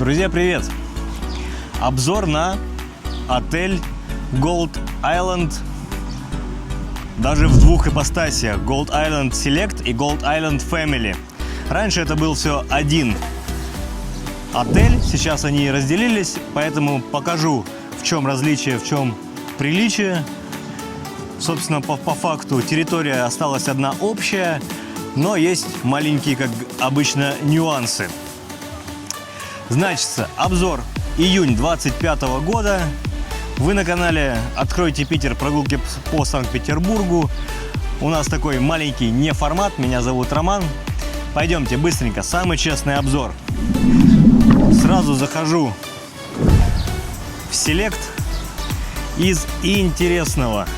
Друзья, привет! Обзор на отель Gold Island, даже в двух ипостасях: Gold Island Select и Gold Island Family. Раньше это был все один отель, сейчас они разделились, поэтому покажу, в чем различие, в чем приличие. Собственно, по факту территория осталась одна общая, но есть маленькие, как обычно, нюансы. Значится, обзор июнь 2025 года. Вы на канале «Откройте Питер. Прогулки по Санкт-Петербургу». У нас такой маленький неформат. Меня зовут Роман. Пойдемте быстренько. Самый честный обзор. Сразу захожу в Select. Из интересного: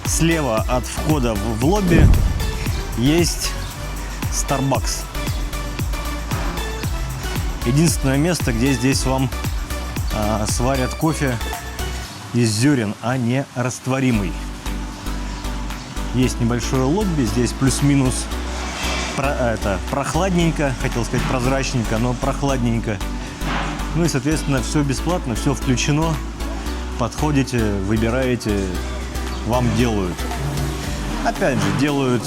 слева от входа в лобби есть Starbucks. Единственное место, где здесь вам сварят кофе из зерен, а не растворимый. Есть небольшое лобби, здесь плюс-минус прохладненько, хотел сказать прозрачненько, но прохладненько. Ну и, соответственно, все бесплатно, все включено. Подходите, выбираете, вам делают. Опять же, делают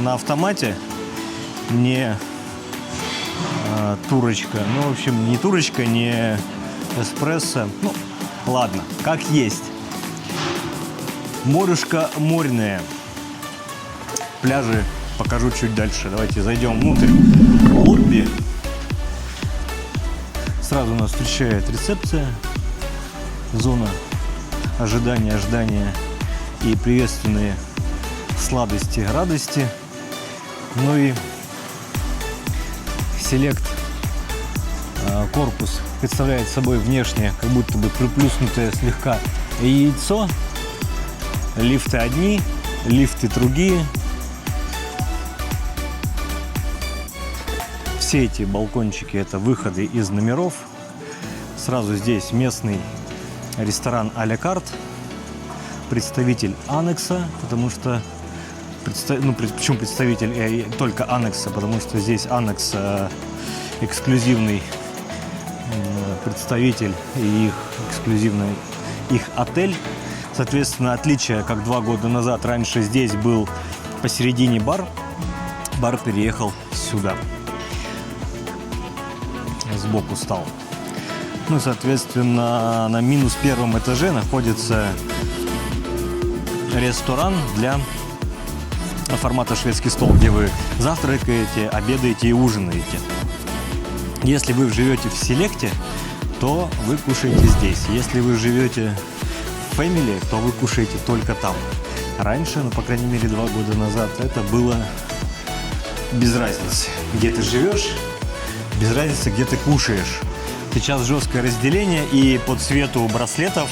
на автомате, не турочка. Ну, в общем, не турочка, не эспрессо. Ну, ладно, как есть. Морюшка морное. Пляжи покажу чуть дальше. Давайте зайдем внутрь лобби. Сразу нас встречает рецепция, зона ожидания и приветственные сладости, радости. Ну и Select корпус представляет собой внешне как будто бы приплюснутое слегка яйцо. Лифты одни, лифты другие. Все эти балкончики — это выходы из номеров. Сразу здесь местный ресторан а-ля карт, представитель аннекса, потому что почему представитель только аннекса, потому что здесь аннекс эксклюзивный представитель и их эксклюзивный отель. Соответственно, отличие, как 2 года назад, раньше здесь был посередине бар переехал сюда, сбоку стал. Ну, соответственно, на минус 1 этаже находится ресторан для формата шведский стол, где вы завтракаете, обедаете и ужинаете. Если вы живете в Селекте, то вы кушаете здесь. Если вы живете в Family, то вы кушаете только там. Раньше, по крайней мере 2 года назад, это было без разницы, где ты живешь, без разницы, где ты кушаешь. Сейчас жесткое разделение, и по цвету браслетов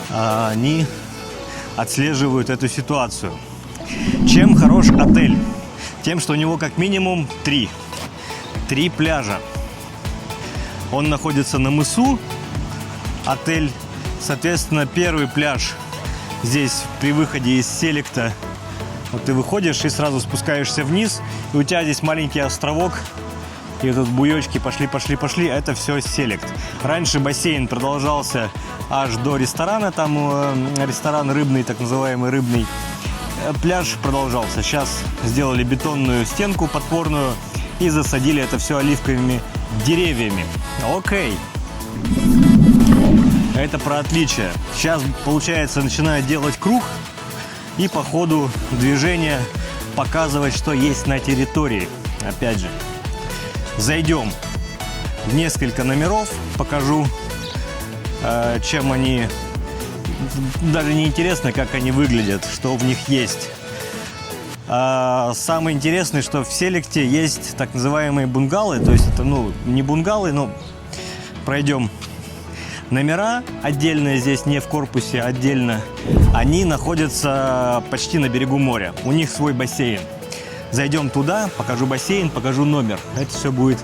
они отслеживают эту ситуацию. Чем хорош отель? Тем, что у него как минимум 3 пляжа. Он находится на мысу, отель. Соответственно, первый пляж здесь при выходе из Селекта. Вот ты выходишь и сразу спускаешься вниз, и у тебя здесь маленький островок. И тут буёчки пошли. Это все Select. Раньше бассейн продолжался аж до ресторана. Там ресторан рыбный, так называемый рыбный. Пляж продолжался. Сейчас сделали бетонную стенку подпорную и засадили это все оливковыми деревьями. Окей. Это про отличие. Сейчас, получается, начинают делать круг и по ходу движения показывать, что есть на территории. Опять же, зайдем в несколько номеров, покажу, чем они. Даже не интересно, как они выглядят, что в них есть. Самое интересное, что в Селекте есть так называемые бунгалы. То есть это, не бунгалы, но пройдем номера отдельно, здесь не в корпусе, отдельно. Они находятся почти на берегу моря. У них свой бассейн. Зайдем туда, покажу бассейн, покажу номер. Это все будет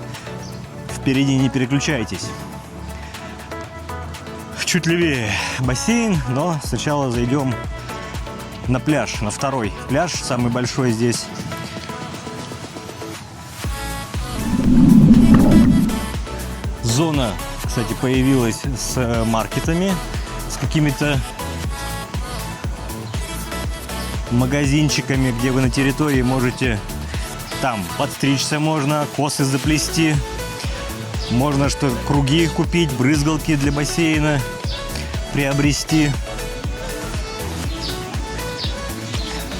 впереди, не переключайтесь. Чуть левее бассейн, но сначала зайдем на пляж, на второй пляж, самый большой здесь. Зона, кстати, появилась с маркетами, с какими-то магазинчиками, где вы на территории можете там подстричься, можно косы заплести, можно что круги купить, брызгалки для бассейна приобрести.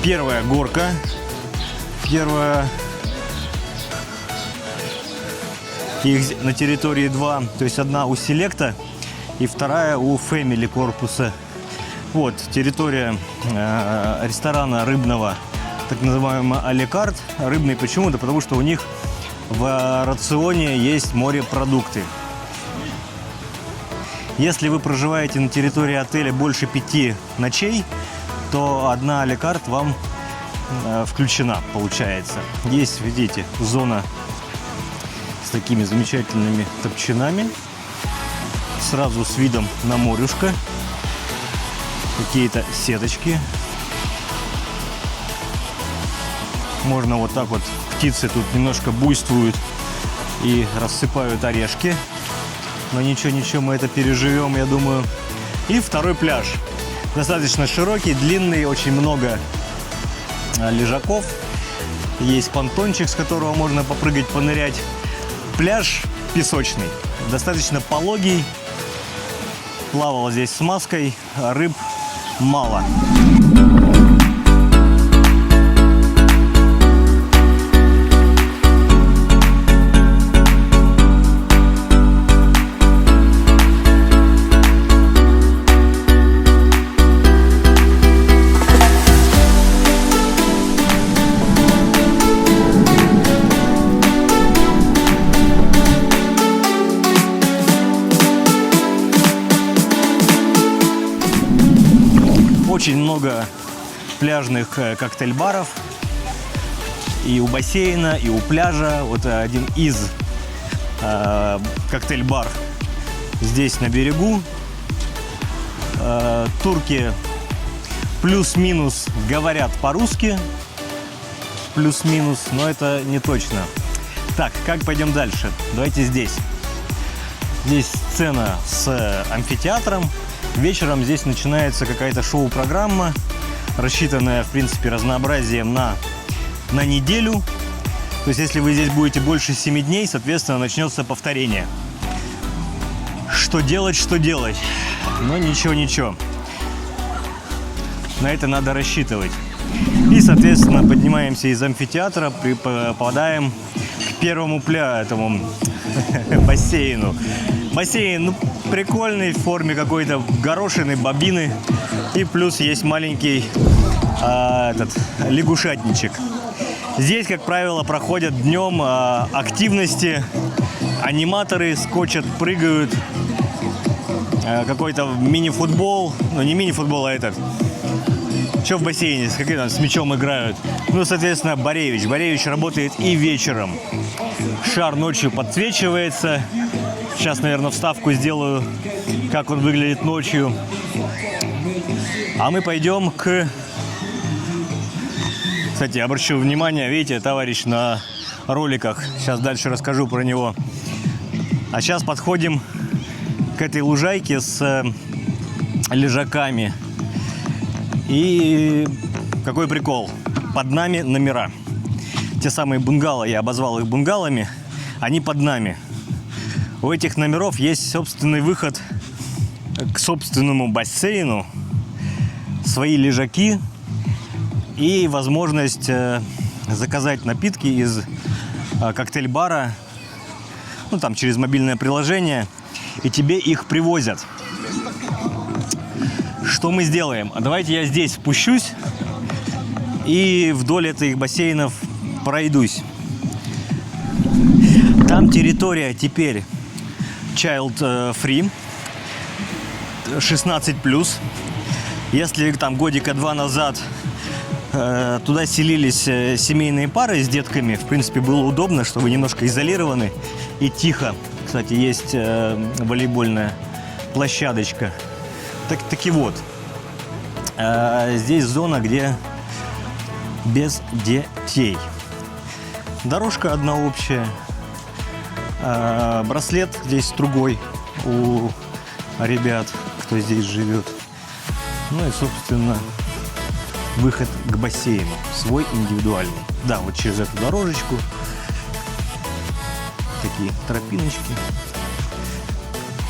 Первая горка, первая, их на территории 2, то есть одна у Селекта и вторая у Family корпуса. Вот территория ресторана рыбного, так называемый а-ля-карт. Рыбный почему? Да потому что у них в рационе есть морепродукты. Если вы проживаете на территории отеля больше 5 ночей, то одна а-ля-карт вам включена, получается. Есть, видите, зона с такими замечательными топчинами, сразу с видом на морюшко, какие-то сеточки. Можно вот так вот, птицы тут немножко буйствуют и рассыпают орешки. Но ничего, мы это переживем, я думаю. И второй пляж. Достаточно широкий, длинный, очень много лежаков. Есть понтончик, с которого можно попрыгать, понырять. Пляж песочный, достаточно пологий. Плавал здесь с маской, а рыб мало. Очень много пляжных коктейль-баров и у бассейна, и у пляжа. Вот один из коктейль-бар здесь на берегу. Турки плюс-минус говорят по-русски, плюс-минус, но это не точно. Так, как пойдем дальше? Давайте здесь. Здесь сцена с амфитеатром. Вечером здесь начинается какая-то шоу-программа, рассчитанная, в принципе, разнообразием на неделю. То есть, если вы здесь будете больше 7 дней, соответственно, начнется повторение. Что делать, что делать? Но ничего. На это надо рассчитывать. И, соответственно, поднимаемся из амфитеатра, попадаем к первому этому бассейну. Бассейн прикольный, в форме какой-то горошины, бобины. И плюс есть маленький лягушатничек. Здесь, как правило, проходят днем активности. Аниматоры скочат, прыгают. Какой-то мини-футбол. Ну, не мини-футбол, а этот. Что в бассейне? С мячом играют. Ну, соответственно, Боревич. Боревич работает и вечером. Шар ночью подсвечивается. Сейчас, наверное, вставку сделаю, как он выглядит ночью. А мы пойдем к... Кстати, обращу внимание, видите, товарищ на роликах. Сейчас дальше расскажу про него. А сейчас подходим к этой лужайке с лежаками. И какой прикол. Под нами номера. Те самые бунгало, я обозвал их бунгалами, они под нами. У этих номеров есть собственный выход к собственному бассейну, свои лежаки и возможность заказать напитки из коктейль-бара, ну, там, через мобильное приложение, и тебе их привозят. Что мы сделаем? Давайте я здесь спущусь и вдоль этих бассейнов пройдусь. Там территория теперь child free, 16+. Если там годика 2 назад туда селились семейные пары с детками, в принципе, было удобно, что вы немножко изолированы и тихо. Кстати, есть волейбольная площадочка. Таки вот, здесь зона, где без детей. Дорожка одна общая. Браслет здесь с другой у ребят, кто здесь живет. Ну и, собственно, выход к бассейну. Свой индивидуальный. Да, вот через эту дорожечку. Такие тропиночки.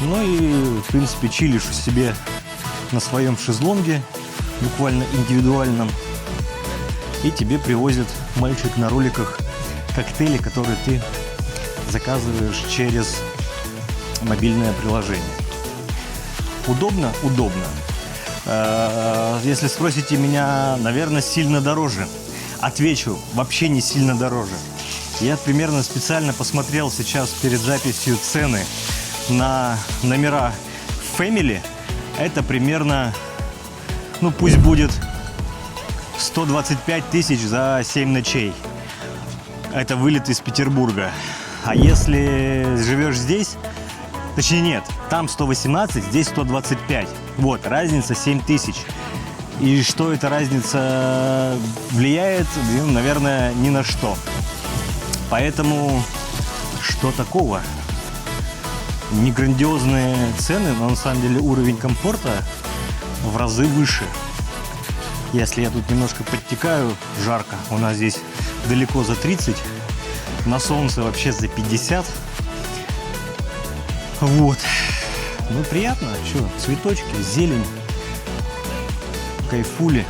Ну и, в принципе, чилишь себе на своем шезлонге, буквально индивидуальном. И тебе привозит мальчик на роликах коктейли, которые ты заказываешь через мобильное приложение. Удобно? Удобно. Если спросите меня, наверное, сильно дороже. Отвечу, вообще не сильно дороже. Я примерно специально посмотрел сейчас перед записью цены на номера Family. Это примерно, ну пусть будет 125 тысяч за 7 ночей. Это вылет из Петербурга. А если живешь здесь, точнее нет, там 118, здесь 125. Вот, разница 7 тысяч. И что эта разница влияет? Ну, наверное, ни на что. Поэтому, что такого? Не грандиозные цены, но на самом деле уровень комфорта в разы выше. Если я тут немножко подтекаю, жарко. У нас здесь далеко за 30. На солнце вообще за 50. Вот. Ну, приятно. Что, цветочки, зелень. Кайфули.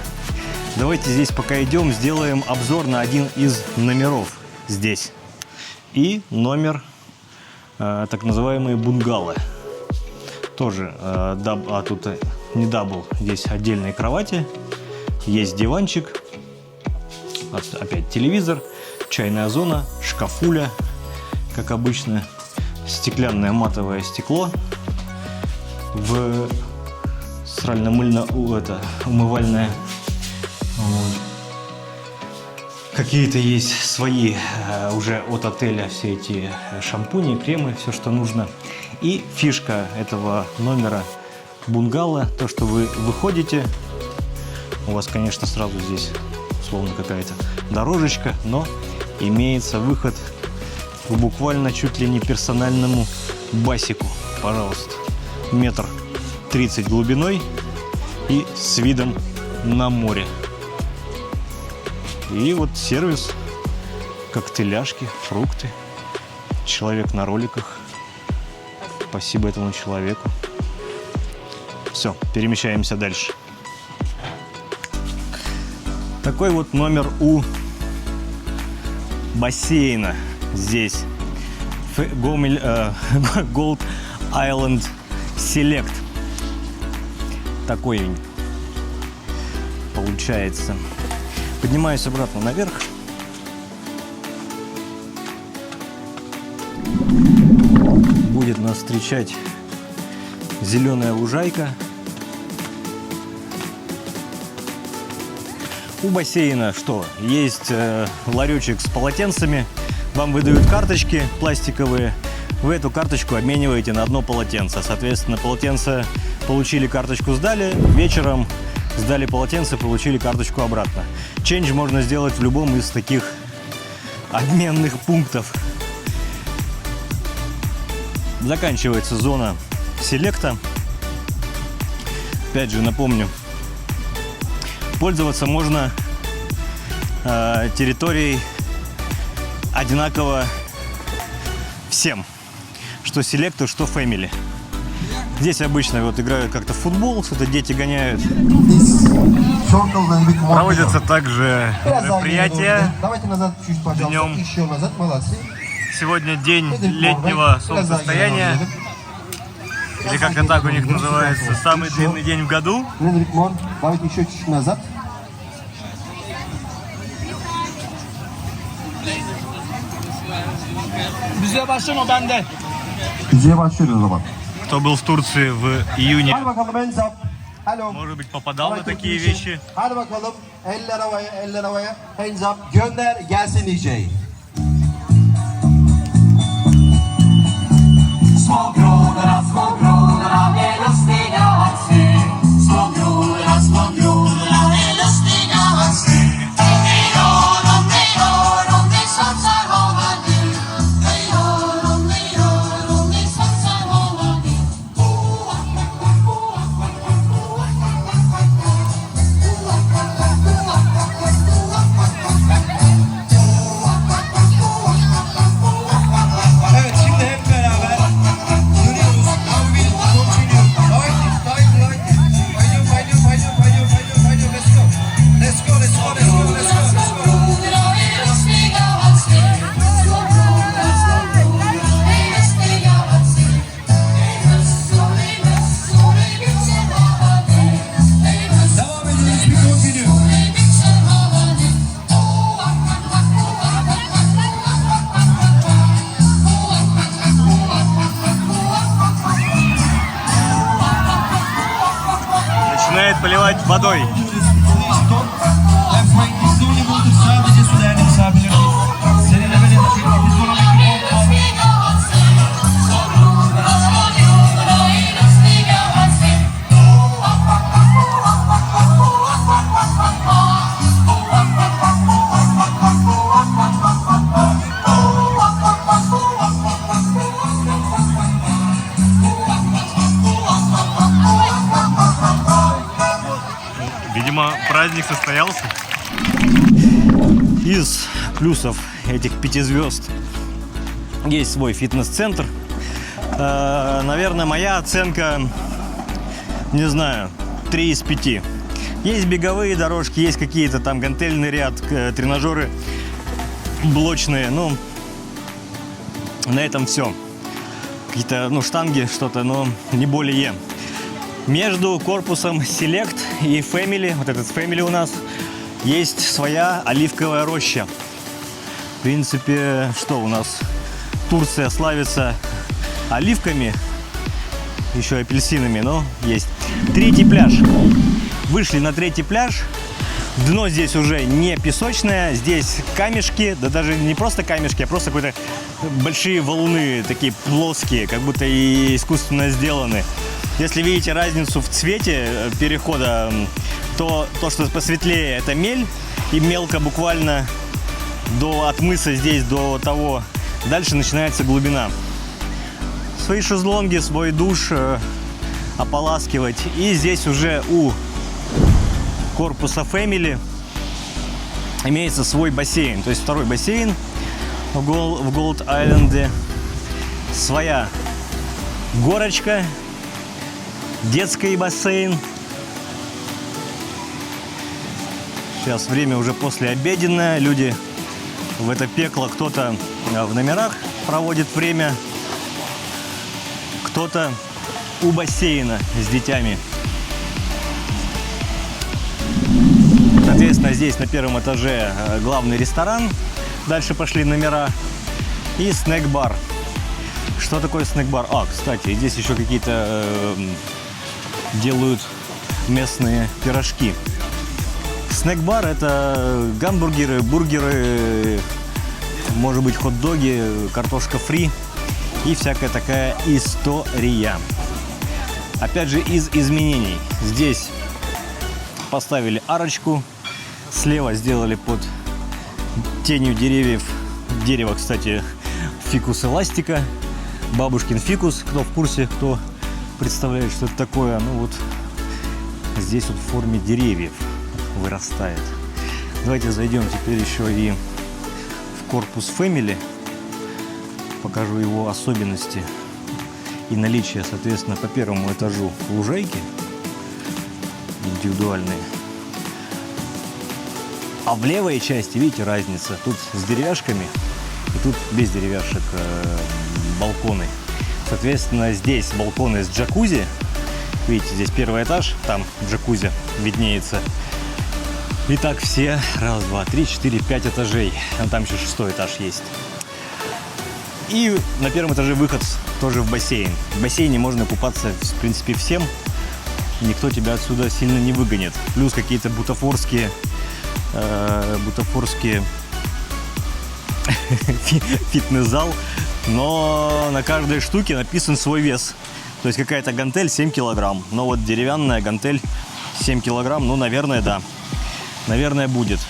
Давайте здесь, пока идем, сделаем обзор на один из номеров здесь. И номер, так называемые бунгало. Тоже, тут не дабл. Здесь отдельные кровати. Есть диванчик. Опять телевизор. Чайная зона. Шкафуля, как обычно. Стеклянное матовое стекло. В умывальное. Вот. Какие-то есть свои уже от отеля все эти шампуни, кремы, все, что нужно. И фишка этого номера бунгало, то, что вы выходите, у вас, конечно, сразу здесь словно какая-то дорожечка, но имеется выход к буквально чуть ли не персональному басику. Пожалуйста, 1,30 м глубиной и с видом на море. И вот сервис, коктейляшки, фрукты, человек на роликах. Спасибо этому человеку. Все, перемещаемся дальше. Такой вот номер у бассейна здесь. Gold Island Select. Такой получается. Поднимаюсь обратно наверх. Будет нас встречать зеленая лужайка. У бассейна что? Есть ларечек с полотенцами. Вам выдают карточки пластиковые. Вы эту карточку обмениваете на одно полотенце. Соответственно, полотенце получили, карточку сдали. Вечером сдали полотенце, получили карточку обратно. Чендж можно сделать в любом из таких обменных пунктов. Заканчивается зона селекта. Опять же, напомню, пользоваться можно территорией одинаково всем. Что селекту, что фэмили. Здесь обычно вот играют как-то в футбол, что-то дети гоняют. Проводятся также мероприятия днем. Сегодня день летнего солнцестояния. Или как-то так у них называется, самый длинный день в году. Кто был в Турции в июне, может быть, попадал на такие вещи. начинает поливать водой. Видимо, праздник состоялся. Из плюсов этих 5 звезд есть свой фитнес-центр. Наверное, моя оценка, не знаю, 3 из 5. Есть беговые дорожки, есть какие-то там гантельный ряд, тренажеры блочные. Ну, на этом все. Какие-то, ну, штанги, что-то, но не более. Между корпусом Select и Family, вот этот Family у нас, есть своя оливковая роща. В принципе, что у нас? Турция славится оливками, еще апельсинами, но есть. 3-й пляж. Вышли на 3-й пляж. Дно здесь уже не песочное, здесь камешки, да даже не просто камешки, а просто какие-то большие валуны, такие плоские, как будто и искусственно сделаны. Если видите разницу в цвете перехода, то что посветлее — это мель, и мелко буквально от мыса здесь до того. Дальше начинается глубина. Свои шезлонги, свой душ ополаскивать. И здесь уже у корпуса Family имеется свой бассейн. То есть второй бассейн в Gold Island. Своя горочка. Детский бассейн. Сейчас время уже послеобеденное. Люди в это пекло, кто-то в номерах проводит время, кто-то у бассейна с детьми. Соответственно, здесь на 1-м этаже главный ресторан. Дальше пошли номера. И снэк-бар. Что такое снэк-бар? Кстати, здесь еще какие-то делают местные пирожки. Снэк-бар — это гамбургеры, бургеры, может быть, хот-доги, картошка фри и всякая такая история. Опять же, из изменений. Здесь поставили арочку, слева сделали под тенью деревьев. Дерево, кстати, фикус эластика, бабушкин фикус. Кто в курсе, кто представляет, что это такое. Ну вот здесь вот в форме деревьев вырастает. Давайте зайдем теперь еще и в корпус Family. Покажу его особенности и наличие, соответственно, по 1-му этажу лужайки индивидуальные. А в левой части, видите, разница. Тут с деревяшками и тут без деревяшек балконы. Соответственно, здесь балконы с джакузи. Видите, здесь 1-й этаж, там джакузи виднеется. И так все, 1, 2, 3, 4, 5 этажей. А там еще 6-й этаж есть. И на 1-м этаже выход тоже в бассейн. В бассейне можно купаться, в принципе, всем. Никто тебя отсюда сильно не выгонит. Плюс какие-то бутафорские фитнес-зал. Но на каждой штуке написан свой вес. То есть какая-то гантель 7 килограмм. Но вот деревянная гантель 7 килограмм, ну, наверное, да. Наверное, будет.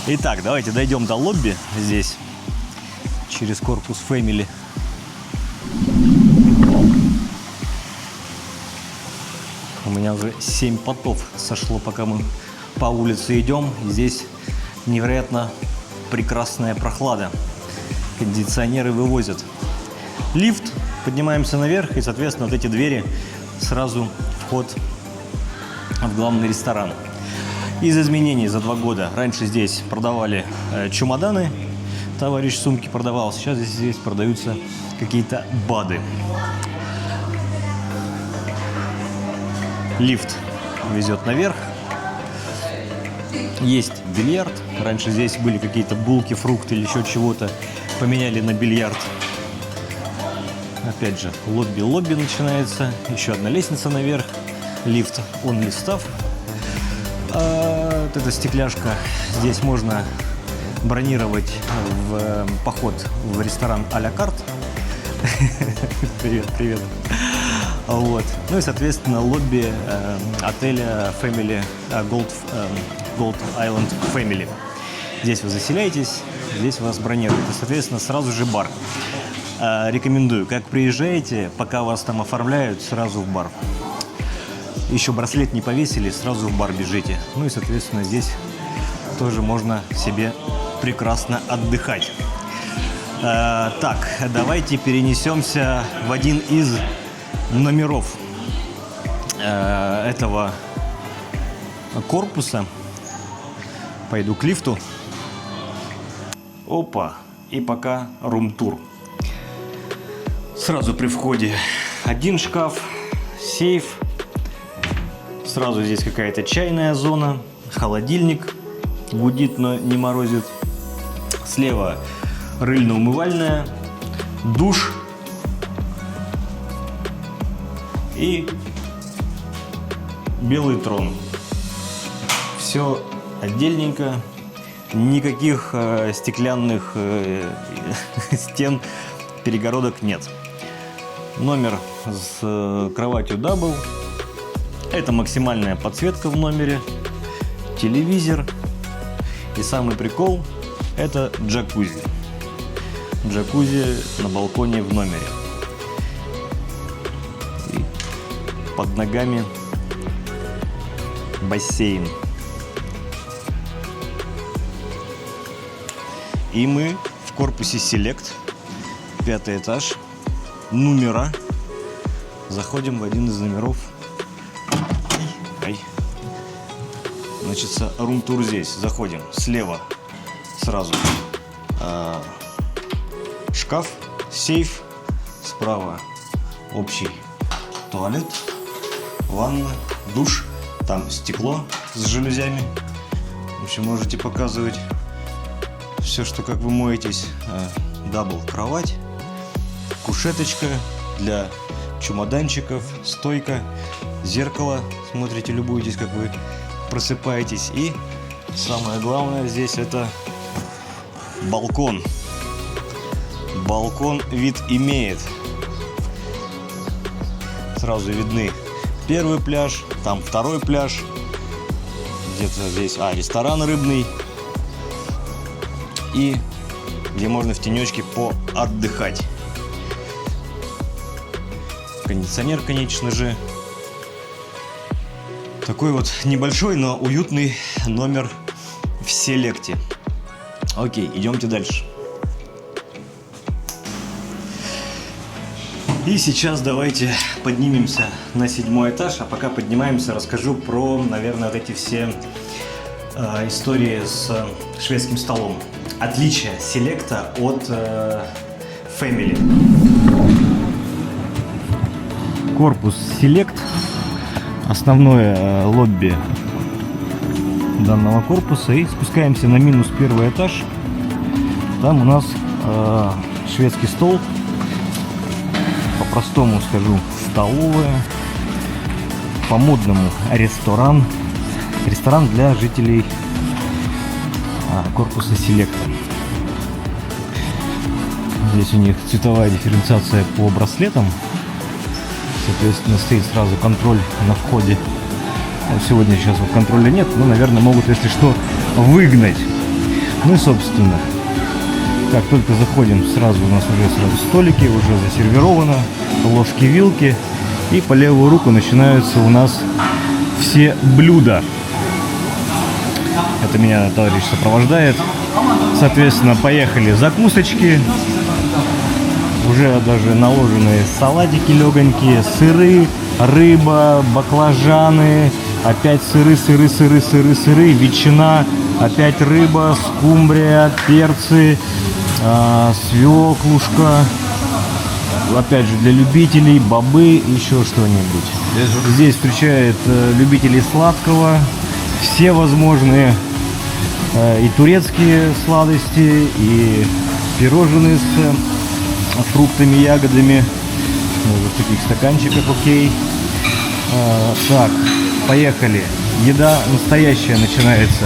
Итак, давайте дойдем до лобби здесь. Через корпус Family. У меня уже 7 потов сошло, пока мы по улице идем. Здесь невероятно прекрасная прохлада. Кондиционеры вывозят. Лифт. Поднимаемся наверх. И, соответственно, вот эти двери сразу вход в главный ресторан. Из изменений за 2 года. Раньше здесь продавали чемоданы. Товарищ сумки продавал. Сейчас здесь продаются какие-то БАДы. Лифт везет наверх. Есть бильярд. Раньше здесь были какие-то булки, фрукты или еще чего-то. Поменяли на бильярд. Опять же, лобби начинается. Еще одна лестница наверх. лифт Only Staff. Вот эта стекляшка. Здесь можно бронировать в поход в ресторан а-ля карт. Привет, привет. Вот. Ну и, соответственно, лобби отеля Family, Gold Island Family. Здесь вы заселяетесь, здесь вас бронируют. И, соответственно, сразу же бар. Рекомендую, как приезжаете, пока вас там оформляют, сразу в бар. Еще браслет не повесили, сразу в бар бежите. Ну и, соответственно, здесь тоже можно себе прекрасно отдыхать. Так, давайте перенесемся в один из номеров этого корпуса. Пойду к лифту. Опа, и пока рум-тур. Сразу при входе один шкаф, сейф. Сразу здесь какая-то чайная зона, холодильник гудит, но не морозит. Слева рыльно-умывальная, душ и белый трон. Все отдельненько, никаких стеклянных стен, перегородок нет. Номер с кроватью дабл. Это максимальная подсветка в номере, телевизор и самый прикол – это джакузи. Джакузи на балконе в номере. И под ногами бассейн. И мы в корпусе Select, 5-й этаж, номера. Заходим в один из номеров. Значит, рум-тур здесь. Заходим. Слева сразу шкаф, сейф. Справа общий туалет, ванна, душ. Там стекло с жалюзями. В общем, можете показывать все, что как вы моетесь. Дабл кровать, кушеточка для чемоданчиков, стойка, зеркало. Смотрите, любуетесь, как вы просыпаетесь. И самое главное здесь это балкон. Балкон вид имеет. Сразу видны первый пляж, там второй пляж. Где-то здесь ресторан рыбный. И где можно в тенечке поотдыхать. Кондиционер, конечно же. Такой вот небольшой, но уютный номер в Селекте. Окей, идемте дальше. И сейчас давайте поднимемся на 7-й этаж. А пока поднимаемся, расскажу про, наверное, вот эти все истории с шведским столом. Отличие Селекта от Family. Корпус Select. Основное лобби данного корпуса. И спускаемся на минус 1-й этаж. Там у нас шведский стол. По-простому скажу, столовая. По-модному ресторан. Ресторан для жителей корпуса Select. Здесь у них цветовая дифференциация по браслетам. Соответственно, стоит сразу контроль на входе. Сегодня сейчас вот контроля нет, но, наверное, могут, если что, выгнать. Ну и, собственно, как только заходим, сразу у нас уже столики, уже засервировано, ложки, вилки. И по левую руку начинаются у нас все блюда. Это меня товарищ сопровождает. Соответственно, поехали закусочки. Уже даже наложенные салатики легонькие, сыры, рыба, баклажаны, опять сыры, ветчина, опять рыба, скумбрия, перцы, свеклушка, опять же для любителей, бобы, еще что-нибудь. Здесь встречает любителей сладкого, все возможные и турецкие сладости, и пирожные с фруктами, ягодами, в таких стаканчиках, окей. Так, поехали. Еда настоящая начинается.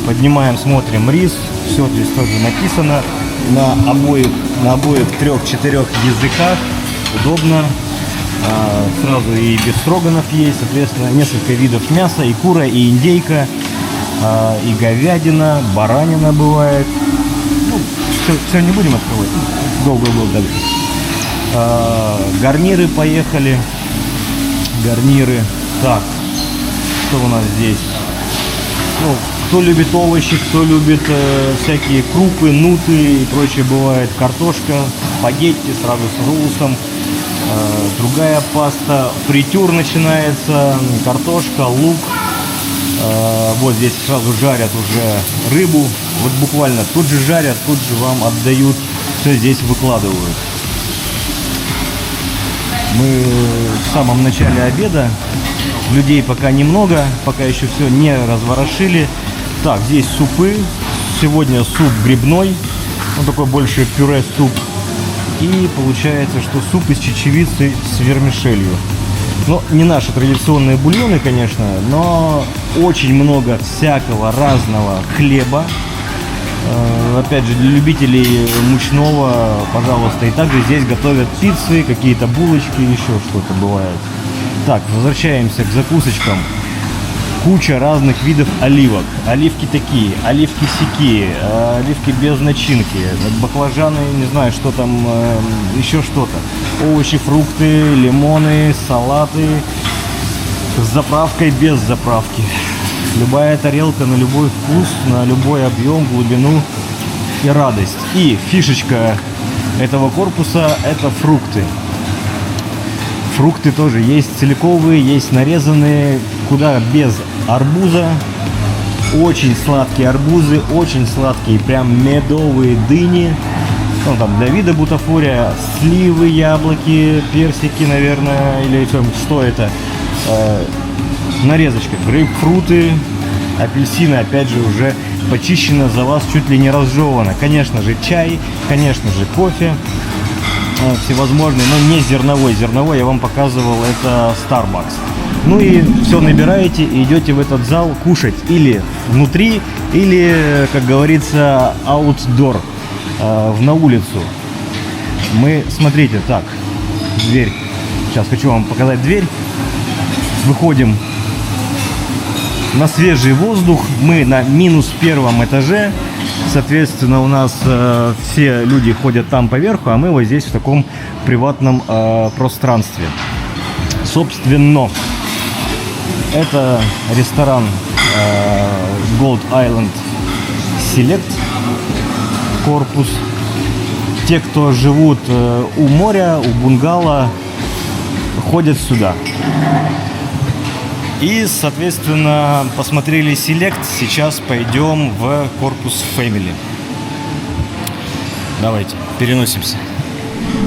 Поднимаем, смотрим рис. Все здесь тоже написано на обоих 3-4 языках. Удобно. Сразу и бефстроганов есть, соответственно, несколько видов мяса, и кура, и индейка, и говядина, баранина бывает. Ну, все не будем открывать. Go дальше. Гарниры поехали. Гарниры. Так, что у нас здесь? Ну, кто любит овощи, кто любит всякие крупы, нуты и прочее бывает. Картошка, спагетти сразу с соусом. Другая паста. Фритюр начинается. Картошка, лук. Вот здесь сразу жарят уже рыбу. Вот буквально тут же жарят, тут же вам отдают. Все здесь выкладывают. Мы в самом начале обеда. Людей пока немного, пока еще все не разворошили. Так, здесь супы. Сегодня суп грибной. Он такой больше пюре суп. И получается, что суп из чечевицы с вермишелью. Ну, не наши традиционные бульоны, конечно, но очень много всякого разного хлеба. Опять же, для любителей мучного, пожалуйста. И также здесь готовят пиццы, какие-то булочки, еще что-то бывает. Так, возвращаемся к закусочкам. Куча разных видов оливок. Оливки такие, оливки сякие, оливки без начинки, баклажаны, не знаю, что там, еще что-то. Овощи, фрукты, лимоны, салаты с заправкой, без заправки. Любая тарелка на любой вкус, на любой объем, глубину и радость. И фишечка этого корпуса – это фрукты. Фрукты тоже есть целиковые, есть нарезанные, куда без арбуза. Очень сладкие арбузы, очень сладкие, прям медовые дыни. Ну, там для вида бутафория, сливы, яблоки, персики, наверное, или что это. Нарезочка, грейпфруты, апельсины, опять же, уже почищено за вас, чуть ли не разжевано. Конечно же, чай, конечно же, кофе. Всевозможные, но не зерновой. Зерновой я вам показывал, это Starbucks. Ну и все набираете и идете в этот зал кушать или внутри, или, как говорится, outdoor, на улицу. Мы, смотрите, так, дверь. Сейчас хочу вам показать дверь. Выходим на свежий воздух. Мы на -1 этаже. Соответственно, у нас все люди ходят там поверху, а мы вот здесь в таком приватном пространстве. Собственно, это ресторан Gold Island Select корпус. Те, кто живут у моря, у бунгало, ходят сюда. И, соответственно, посмотрели Select. Сейчас пойдем в корпус Family. Давайте, переносимся.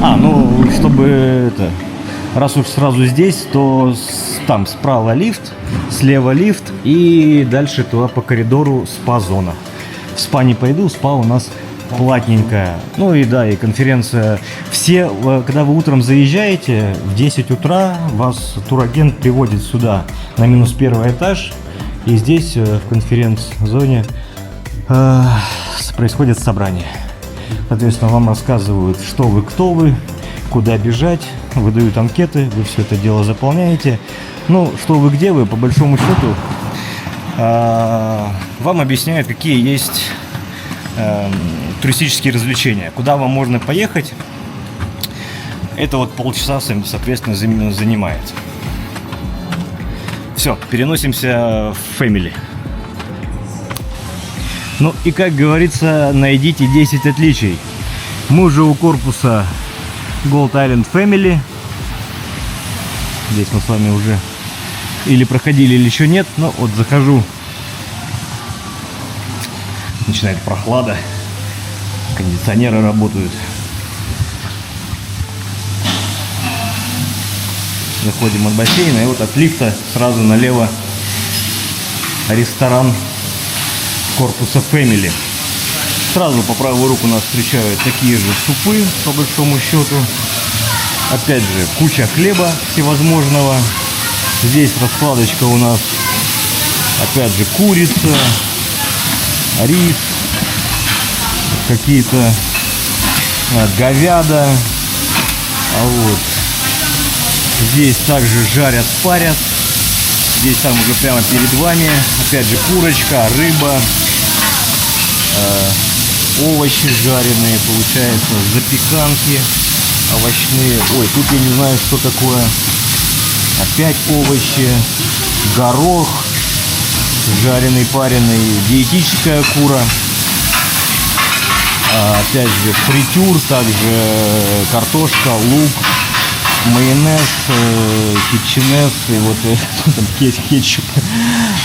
Ну, чтобы это... Раз уж сразу здесь, то там справа лифт, слева лифт. И дальше туда по коридору спа-зона. В спа не пойду, спа у нас платненькая. Ну и да, и конференция. Все, когда вы утром заезжаете, в 10 утра вас турагент приводит сюда, на -1 этаж. И здесь, в конференц-зоне, происходит собрание. Соответственно, вам рассказывают, что вы, кто вы, куда бежать, выдают анкеты, вы все это дело заполняете. Ну, что вы, где вы, по большому счету, вам объясняют, какие есть туристические развлечения, куда вам можно поехать. Это вот полчаса, соответственно, занимает. Все, переносимся в Family. Ну и, как говорится, найдите 10 отличий. Мы уже у корпуса Gold Island Family. Здесь мы с вами уже или проходили, или еще нет. Но вот захожу. Начинает прохлада. Кондиционеры работают. Заходим от бассейна, и вот от лифта сразу налево ресторан корпуса Family. Сразу по правую руку нас встречают такие же супы, по большому счету. Опять же, куча хлеба всевозможного. Здесь раскладочка у нас, опять же, курица, рис, какие-то говяда. А вот здесь также жарят, парят. Здесь там уже прямо перед вами, опять же, курочка, рыба, овощи жареные, получается, запеканки овощные. Ой, тут я не знаю, что такое. Опять овощи, горох, жареный, пареный, диетическая кура. Опять же, фритюр, также картошка, лук, майонез, кетчунес и вот там кетчуп.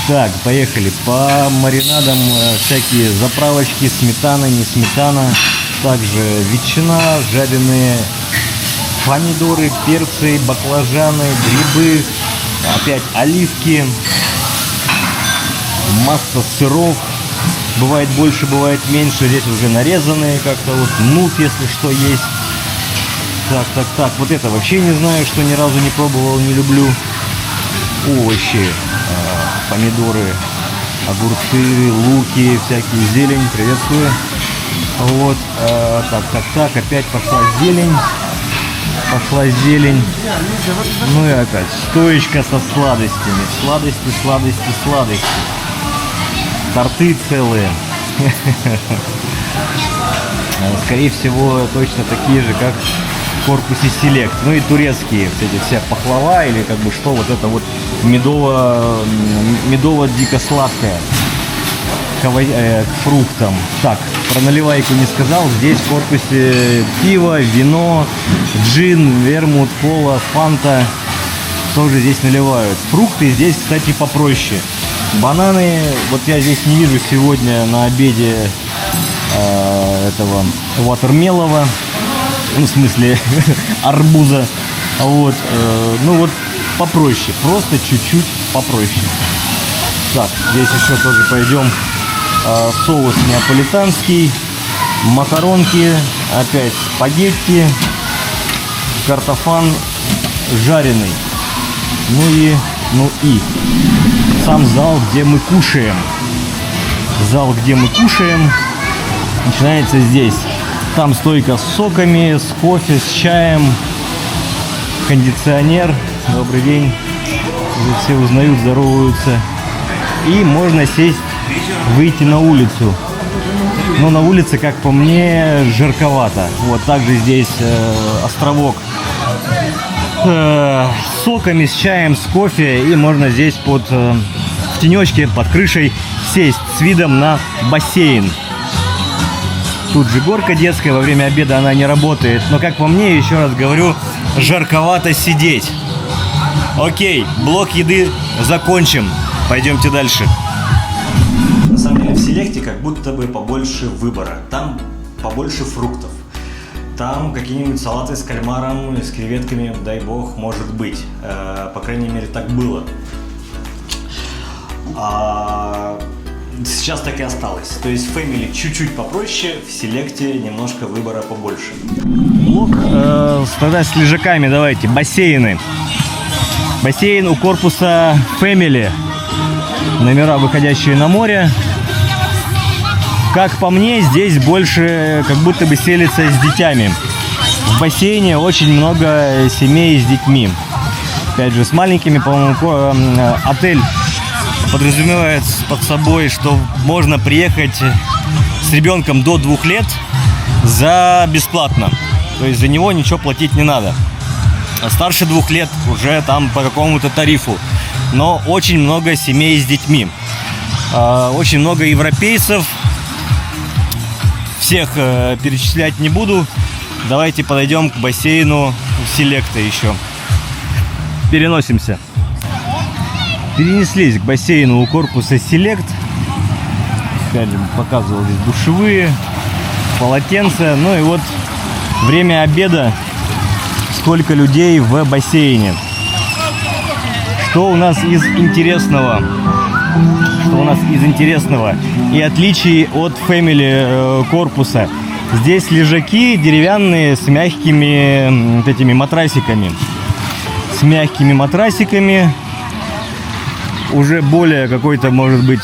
Так, поехали. По маринадам всякие заправочки, сметана, не сметана. Также ветчина, жареные помидоры, перцы, баклажаны, грибы. Опять оливки, масса сыров. Бывает больше, бывает меньше. Здесь уже нарезанные как-то вот нут, если что, есть. Так. Вот это вообще не знаю, что ни разу не пробовал, не люблю. Овощи, помидоры, огурцы, луки, всякие, зелень. Приветствую. Вот. Так. Опять пошла зелень. Ну и опять стоечка со сладостями. Сладости. Торты целые. Скорее всего, точно такие же, как в корпусе Select. Ну и турецкие, кстати, вся пахлава или как бы что, вот это вот медово-дико-сладкое к фруктам. Так, про наливайку не сказал. Здесь в корпусе пиво, вино, джин, вермут, кола, фанта. Тоже здесь наливают. Фрукты здесь, кстати, попроще. Бананы, вот я здесь не вижу сегодня на обеде этого ватермелова, ну, в смысле арбуза. Вот, ну вот попроще, просто чуть-чуть попроще. Так, здесь еще тоже пойдем. Соус неаполитанский, макаронки, опять спагетти, картофан жареный. Ну и сам зал, где мы кушаем. Начинается здесь. Там стойка с соками, с кофе, с чаем, кондиционер. Добрый день. Здесь все узнают, здороваются. И можно сесть, выйти на улицу. Но на улице, как по мне, жарковато. Вот также здесь островок с соками, с чаем, с кофе. И можно здесь в тенечке, под крышей сесть с видом на бассейн. Тут же горка детская, во время обеда она не работает. Но, как по мне, еще раз говорю, жарковато сидеть. Окей, блок еды закончим. Пойдемте дальше. На самом деле в Селекте как будто бы побольше выбора. Там побольше фруктов. Там какие-нибудь салаты с кальмаром, с креветками, дай бог, может быть. По крайней мере, так было. Сейчас так и осталось. То есть в Family чуть-чуть попроще, в Селекте немножко выбора побольше. Блок тогда с лежаками давайте. Бассейны. Бассейн у корпуса Family. Номера, выходящие на море. Как по мне, здесь больше как будто бы селится с детьми. В бассейне очень много семей с детьми. Опять же, с маленькими, по-моему, отель подразумевает под собой, что можно приехать с ребенком до 2 лет за бесплатно. То есть за него ничего платить не надо. А старше 2 лет уже там по какому-то тарифу. Но очень много семей с детьми. Очень много европейцев. Всех перечислять не буду. Давайте подойдем к бассейну Селекта еще. Переносимся. Перенеслись к бассейну у корпуса Select. Опять же, показывал здесь душевые, полотенца. Ну и вот время обеда. Сколько людей в бассейне. Что у нас из интересного? И отличий от Family корпуса. Здесь лежаки деревянные с мягкими вот этими матрасиками. С мягкими матрасиками. Уже более какой-то, может быть,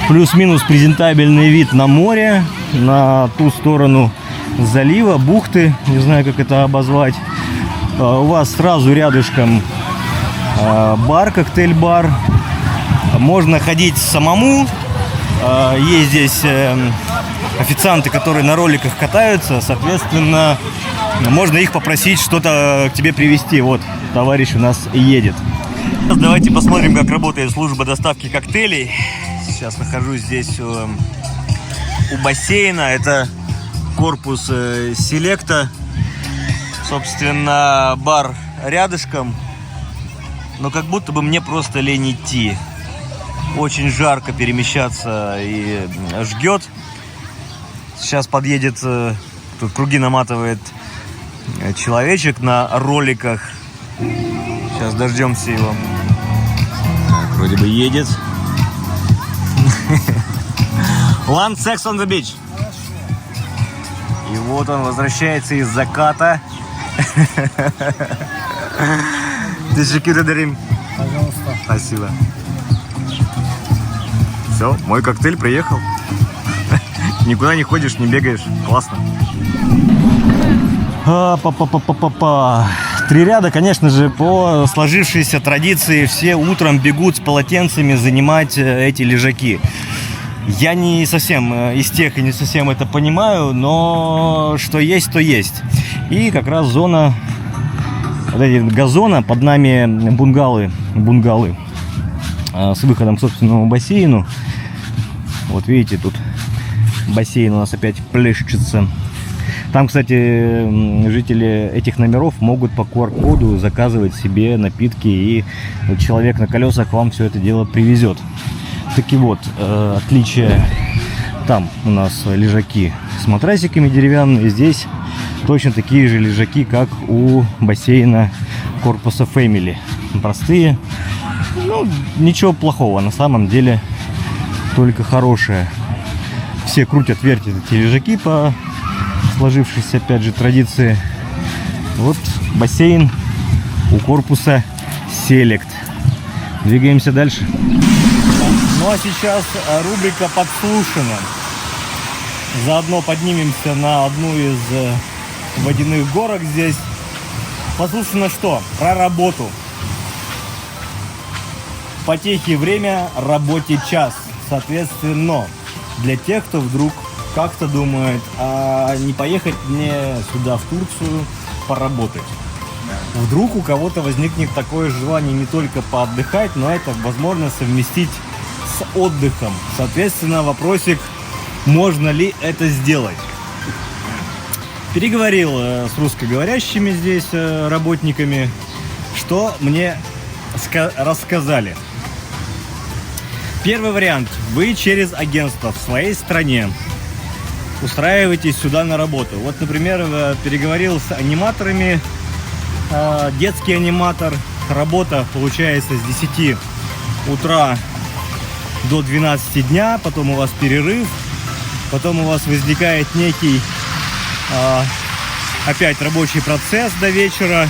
плюс-минус презентабельный вид на море. На ту сторону залива, бухты. Не знаю, как это обозвать. У вас сразу рядышком бар, коктейль-бар. Можно ходить самому. Есть здесь официанты, которые на роликах катаются. Соответственно, можно их попросить что-то к тебе привезти. Вот, товарищ у нас едет. Давайте посмотрим, как работает служба доставки коктейлей. Сейчас нахожусь здесь у бассейна. Это корпус Селекта. Собственно, бар рядышком. Но как будто бы мне просто лень идти. Очень жарко перемещаться и жгет. Сейчас подъедет, тут круги наматывает человечек на роликах. Сейчас дождемся его. Так, вроде бы едет. One sex on the beach. И вот он возвращается из заката. Teşekkür ederim. Пожалуйста. Спасибо. Все, мой коктейль приехал. Никуда не ходишь, не бегаешь. Классно. Три ряда, конечно же, по сложившейся традиции все утром бегут с полотенцами занимать эти лежаки. Я не совсем из тех и не совсем это понимаю, но что есть, то есть. И как раз зона вот эти газона, под нами бунгалы с выходом к собственному бассейну. Вот видите, тут бассейн у нас опять плещется. Там, кстати, жители этих номеров могут по QR-коду заказывать себе напитки, и человек на колесах вам все это дело привезет. Таки вот, отличие: там у нас лежаки с матрасиками деревянные, здесь точно такие же лежаки, как у бассейна корпуса Family. Простые, ну, ничего плохого, на самом деле только хорошее. Все крутят, вертят эти лежаки по сложившейся, опять же, традиции. Вот бассейн у корпуса Select. Двигаемся дальше. Ну а сейчас рубрика «Подслушано». Заодно поднимемся на одну из водяных горок здесь. Подслушано что? Про работу. Потехи время, работе час. Соответственно, для тех, кто вдруг как-то думает, а не поехать мне сюда, в Турцию, поработать. Вдруг у кого-то возникнет такое желание не только поотдыхать, но это возможно совместить с отдыхом. Соответственно, вопросик, можно ли это сделать. Переговорил с русскоговорящими здесь работниками, что мне рассказали. Первый вариант. Вы через агентство в своей стране устраиваетесь сюда на работу. Вот, например, переговорил с аниматорами. Детский аниматор. Работа получается с 10 утра до 12 дня. Потом у вас перерыв. Потом у вас возникает некий опять рабочий процесс до вечера.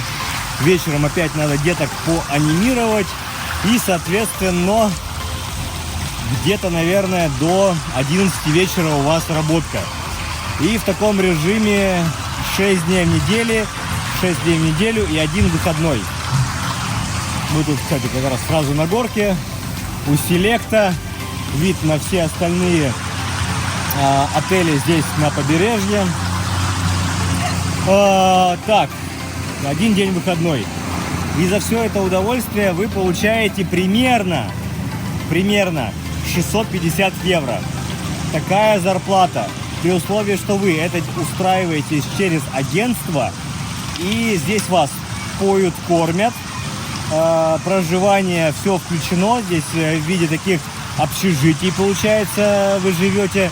Вечером опять надо деток поанимировать. И, соответственно, где-то, наверное, до 11 вечера у вас работка. И в таком режиме 6 дней в неделю и один выходной. Мы тут, кстати, как раз сразу на горке у Селекта. Вид на все остальные отели здесь на побережье. Так, один день выходной. И за все это удовольствие вы получаете примерно 650 евро. Такая зарплата. При условии, что вы это устраиваетесь через агентство, и здесь вас поют, кормят, проживание все включено. Здесь в виде таких общежитий, получается, вы живете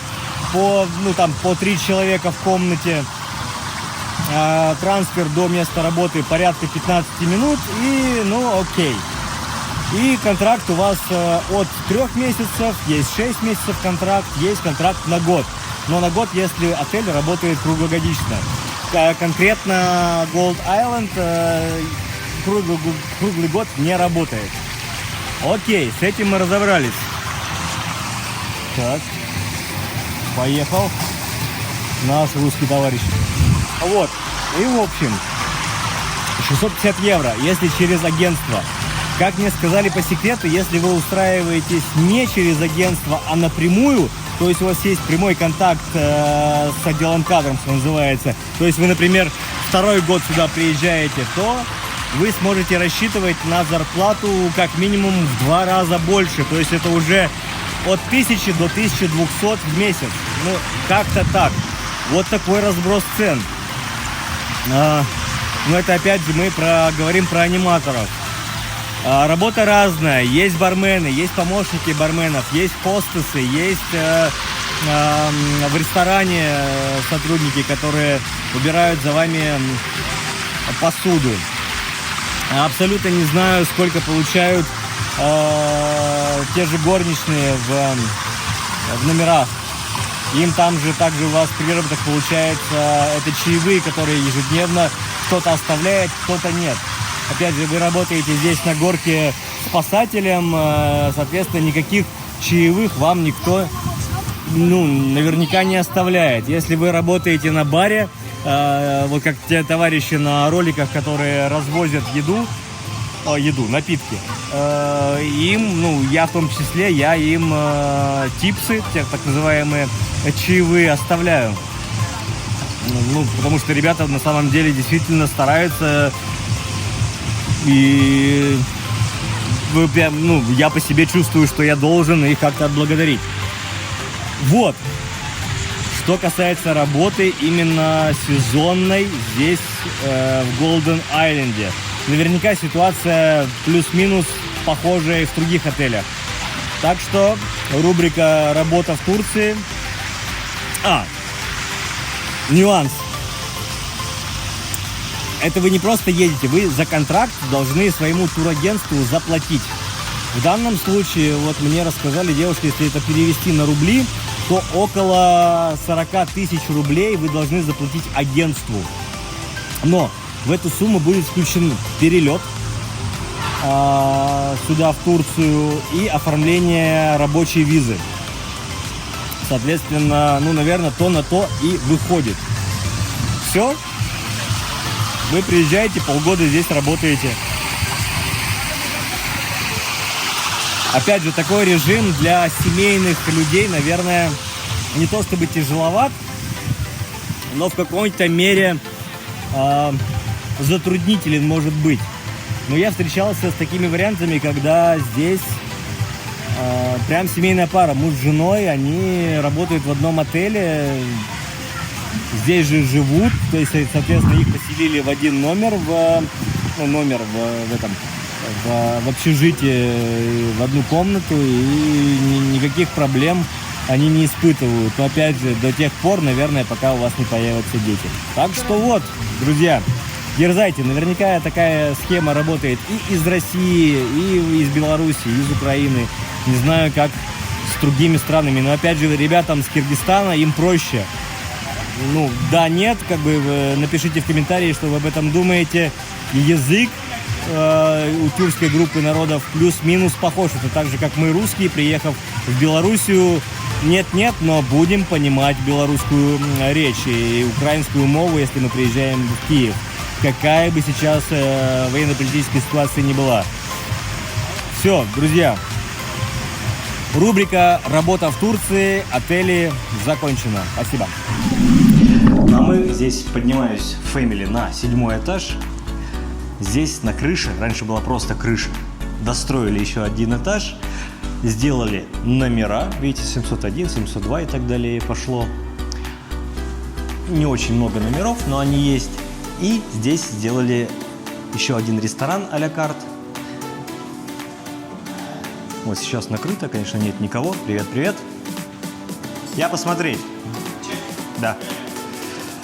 по 3 человека в комнате. Трансфер до места работы порядка 15 минут, и окей. И контракт у вас от 3 месяцев, есть 6 месяцев контракт, есть контракт на год. но на год, если отель работает круглогодично. Конкретно Gold Island круглый год не работает. Окей, с этим мы разобрались. Так, поехал наш русский товарищ. Вот, и в общем, 650 евро, если через агентство. Как мне сказали по секрету, если вы устраиваетесь не через агентство, а напрямую, то есть у вас есть прямой контакт с отделом кадров, что называется, то есть вы, например, второй год сюда приезжаете, то вы сможете рассчитывать на зарплату как минимум в 2 раза больше, то есть это уже от 1000 до 1200 в месяц. Ну, как-то так. Вот такой разброс цен. Но это опять же мы говорим про аниматоров. Работа разная. Есть бармены, есть помощники барменов, есть хостесы, есть в ресторане сотрудники, которые убирают за вами посуду. Абсолютно не знаю, сколько получают те же горничные в номерах. Им там же также у вас приработок получается, это чаевые, которые ежедневно кто-то оставляет, кто-то нет. Опять же, вы работаете здесь на горке спасателем, соответственно, никаких чаевых вам никто, наверняка не оставляет. Если вы работаете на баре, вот как те товарищи на роликах, которые развозят напитки, им, я в том числе, я им типсы, так называемые чаевые, оставляю. Потому что ребята на самом деле действительно стараются, и я по себе чувствую, что я должен их как-то отблагодарить. Вот. Что касается работы именно сезонной здесь, в Golden Island. Наверняка ситуация плюс-минус похожая и в других отелях. Так что рубрика «Работа в Турции». Нюанс. Это вы не просто едете, вы за контракт должны своему турагентству заплатить. В данном случае, вот мне рассказали девушки, если это перевести на рубли, то около 40 тысяч рублей вы должны заплатить агентству. Но в эту сумму будет включен перелет сюда, в Турцию, и оформление рабочей визы. Соответственно, наверное, то на то и выходит. Все. Вы приезжаете, полгода здесь работаете. Опять же, такой режим для семейных людей, наверное, не то чтобы тяжеловат, но в какой-то мере затруднителен может быть. Но я встречался с такими вариантами, когда здесь прям семейная пара, муж с женой, они работают в одном отеле, здесь же живут, то есть, соответственно, их поселили в один номер, в общежитии, в одну комнату, и никаких проблем они не испытывают. Но, опять же, до тех пор, наверное, пока у вас не появятся дети. Так что вот, друзья, дерзайте. Наверняка такая схема работает и из России, и из Беларуси, и из Украины. Не знаю, как с другими странами. Но, опять же, ребятам с Киргизстана им проще. Да, нет, напишите в комментарии, что вы об этом думаете. Язык у тюркской группы народов плюс-минус похож. Это так же, как мы, русские, приехав в Белоруссию, нет-нет, но будем понимать белорусскую речь и украинскую мову, если мы приезжаем в Киев. Какая бы сейчас военно-политическая ситуация ни была. Все, друзья. Рубрика «Работа в Турции», отели закончена. Спасибо. А мы здесь поднимаюсь в Family на 7-й этаж. Здесь на крыше, раньше была просто крыша, достроили еще один этаж, сделали номера, видите, 701, 702 и так далее пошло. Не очень много номеров, но они есть. И здесь сделали еще один ресторан а-ля карт. Вот сейчас накрыто, конечно, нет никого. Привет-привет. Я посмотреть. Да.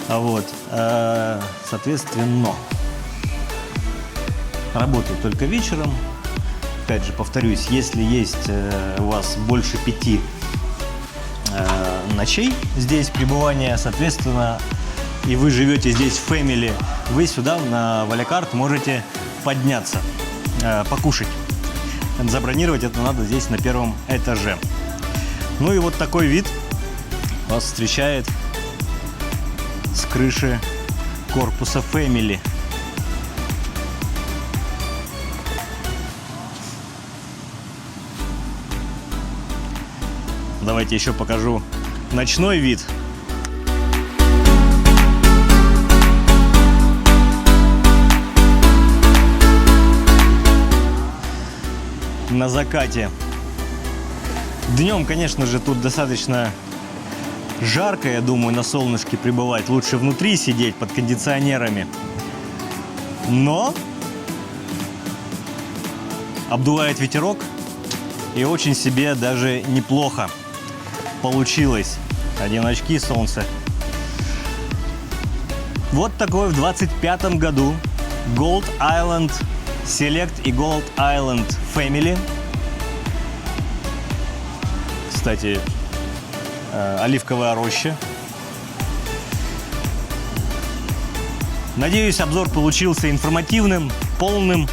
Вот. Соответственно, работает только вечером. Опять же, повторюсь, если есть у вас больше 5 ночей здесь, пребывания, соответственно, и вы живете здесь в family, вы сюда на Валякарт можете подняться, покушать. Забронировать это надо здесь на первом этаже. Ну и вот такой вид вас встречает с крыши корпуса family. Давайте еще покажу ночной вид. На закате. Днем, конечно же, тут достаточно жарко, я думаю, на солнышке пребывать. Лучше внутри сидеть под кондиционерами. Но обдувает ветерок, и очень себе даже неплохо получилось. Одень очки, солнце. Вот такой в 25-м году Gold Island Select и Gold Island Family. Кстати, оливковая роща. Надеюсь, обзор получился информативным, полным.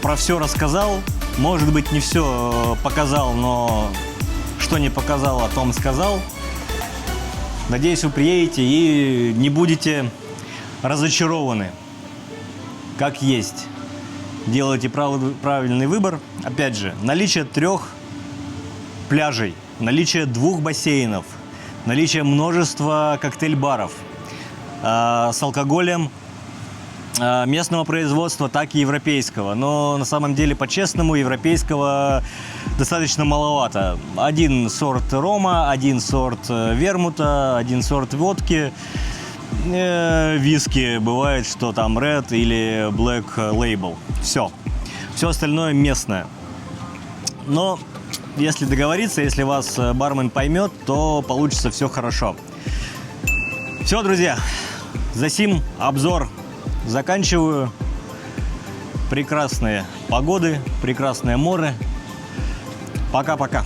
Про все рассказал. Может быть, не все показал, но что не показал, о том сказал. Надеюсь, вы приедете и не будете разочарованы. Как есть. Делайте правильный выбор. Опять же, наличие 3 пляжей, наличие 2 бассейнов, наличие множества коктейль-баров с алкоголем местного производства, так и европейского. Но на самом деле, по-честному, европейского достаточно маловато. 1 сорт рома, 1 сорт вермута, 1 сорт водки. Виски бывает, что там Red или Black Label. Все. Все остальное местное. Но если договориться, если вас бармен поймет, то получится все хорошо. Все, друзья. За сим обзор заканчиваю. Прекрасные погоды, прекрасное море. Пока-пока.